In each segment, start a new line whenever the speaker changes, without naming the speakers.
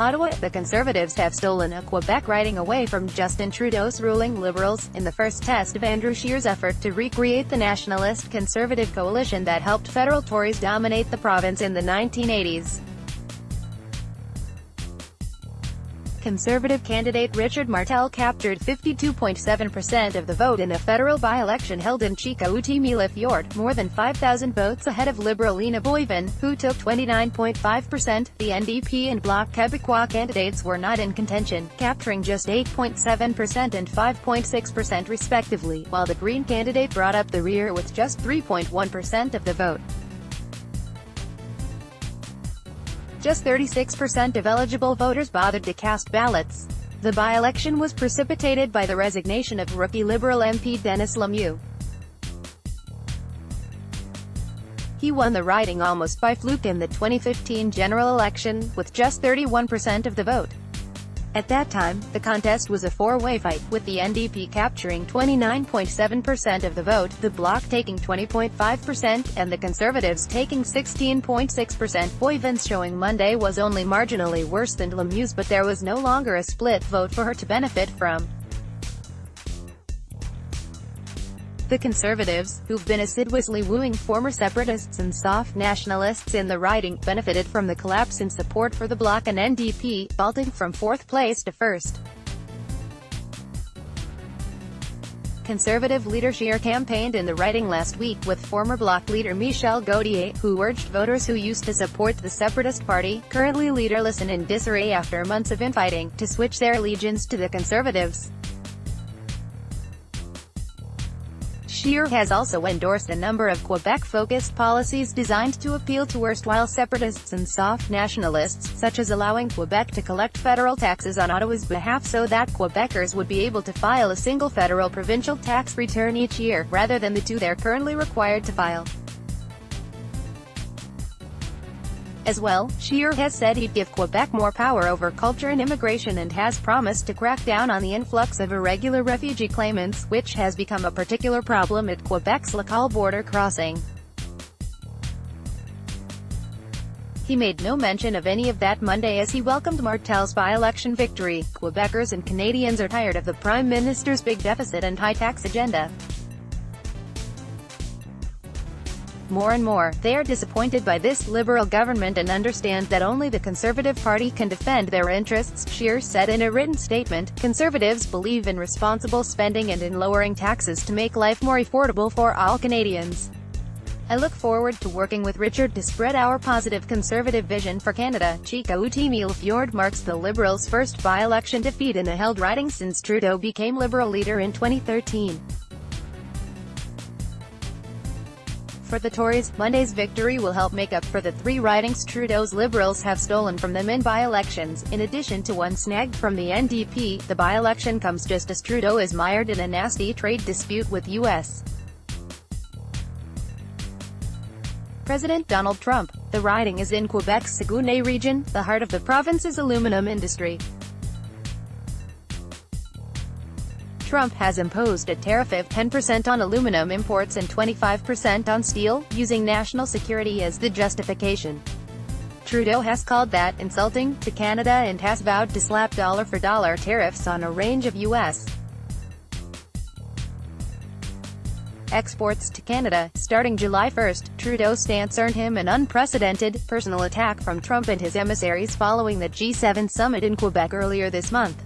Ottawa, the Conservatives have stolen a Quebec riding away from Justin Trudeau's ruling Liberals, in the first test of Andrew Scheer's effort to recreate the nationalist-conservative coalition that helped federal Tories dominate the province in the 1980s. Conservative candidate Richard Martel captured 52.7% of the vote in a federal by-election held in Chicoutimi-Le Fjord, more than 5,000 votes ahead of Liberal Lina Boivin, who took 29.5%. The NDP and Bloc Quebecois candidates were not in contention, capturing just 8.7% and 5.6% respectively, while the Green candidate brought up the rear with just 3.1% of the vote. Just 36% of eligible voters bothered to cast ballots. The by-election was precipitated by the resignation of rookie Liberal MP Dennis Lemieux. He won the riding almost by fluke in the 2015 general election, with just 31% of the vote. At that time, the contest was a four-way fight, with the NDP capturing 29.7% of the vote, the Bloc taking 20.5%, and the Conservatives taking 16.6%. Boivin's showing Monday was only marginally worse than Lemieux's, but there was no longer a split vote for her to benefit from. The Conservatives, who've been assiduously wooing former separatists and soft nationalists in the riding, benefited from the collapse in support for the Bloc and NDP, vaulting from fourth place to first. Conservative leader Scheer campaigned in the riding last week with former Bloc leader Michel Gauthier, who urged voters who used to support the Separatist Party, currently leaderless and in disarray after months of infighting, to switch their allegiance to the Conservatives. Scheer has also endorsed a number of Quebec-focused policies designed to appeal to erstwhile separatists and soft nationalists, such as allowing Quebec to collect federal taxes on Ottawa's behalf so that Quebecers would be able to file a single federal provincial tax return each year, rather than the two they're currently required to file. As well, Scheer has said he'd give Quebec more power over culture and immigration and has promised to crack down on the influx of irregular refugee claimants, which has become a particular problem at Quebec's Lacal border crossing. He made no mention of any of that Monday as he welcomed Martel's by-election victory. Quebecers and Canadians are tired of the Prime Minister's big deficit and high tax agenda. More and more, they are disappointed by this Liberal government and understand that only the Conservative Party can defend their interests, Scheer said in a written statement. Conservatives believe in responsible spending and in lowering taxes to make life more affordable for all Canadians. I look forward to working with Richard to spread our positive Conservative vision for Canada. Chicoutimi-Le Fjord marks the Liberals' first by-election defeat in a held riding since Trudeau became Liberal leader in 2013. For the Tories, Monday's victory will help make up for the three ridings Trudeau's Liberals have stolen from them in by-elections, in addition to one snagged from the NDP. The by-election comes just as Trudeau is mired in a nasty trade dispute with U.S. President Donald Trump. The riding is in Quebec's Saguenay region, the heart of the province's aluminum industry. Trump has imposed a tariff of 10% on aluminum imports and 25% on steel, using national security as the justification. Trudeau has called that insulting to Canada and has vowed to slap dollar-for-dollar tariffs on a range of U.S. exports to Canada. Starting July 1, Trudeau's stance earned him an unprecedented, personal attack from Trump and his emissaries following the G7 summit in Quebec earlier this month.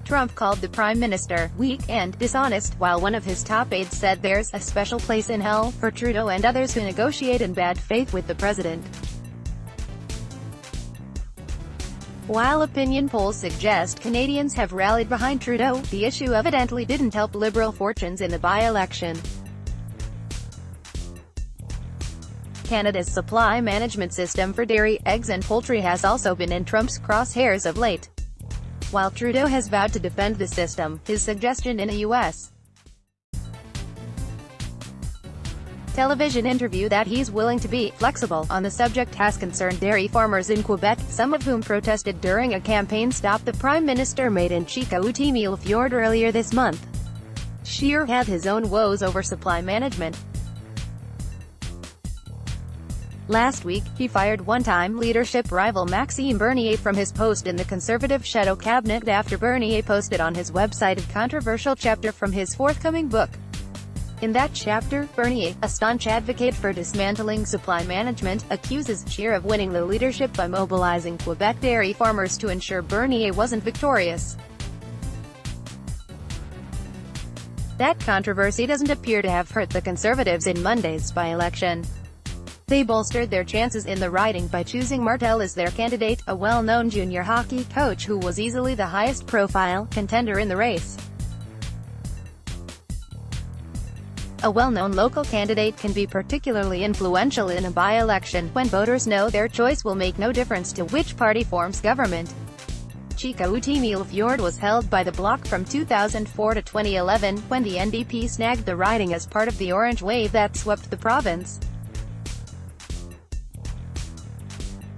Trump called the Prime Minister weak and dishonest, while one of his top aides said there's a special place in hell for Trudeau and others who negotiate in bad faith with the president. While opinion polls suggest Canadians have rallied behind Trudeau, the issue evidently didn't help Liberal fortunes in the by-election. Canada's supply management system for dairy, eggs and poultry has also been in Trump's crosshairs of late. While Trudeau has vowed to defend the system, his suggestion in a U.S. television interview that he's willing to be flexible on the subject has concerned dairy farmers in Quebec, some of whom protested during a campaign stop the Prime Minister made in Chicoutimi-Le Fjord earlier this month. Scheer had his own woes over supply management. Last week, he fired one-time leadership rival Maxime Bernier from his post in the Conservative shadow cabinet after Bernier posted on his website a controversial chapter from his forthcoming book. In that chapter, Bernier, a staunch advocate for dismantling supply management, accuses Scheer of winning the leadership by mobilizing Quebec dairy farmers to ensure Bernier wasn't victorious. That controversy doesn't appear to have hurt the Conservatives in Monday's by-election. They bolstered their chances in the riding by choosing Martel as their candidate, a well-known junior hockey coach who was easily the highest-profile contender in the race. A well-known local candidate can be particularly influential in a by-election, when voters know their choice will make no difference to which party forms government. Chicoutimi-Le Fjord was held by the Bloc from 2004 to 2011, when the NDP snagged the riding as part of the orange wave that swept the province.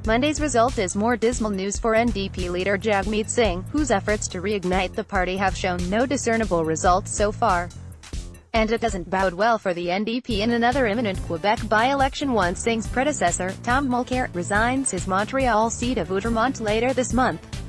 Monday's result is more dismal news for NDP leader Jagmeet Singh, whose efforts to reignite the party have shown no discernible results so far. And it doesn't bode well for the NDP in another imminent Quebec by-election once Singh's predecessor, Tom Mulcair, resigns his Montreal seat of Outremont later this month.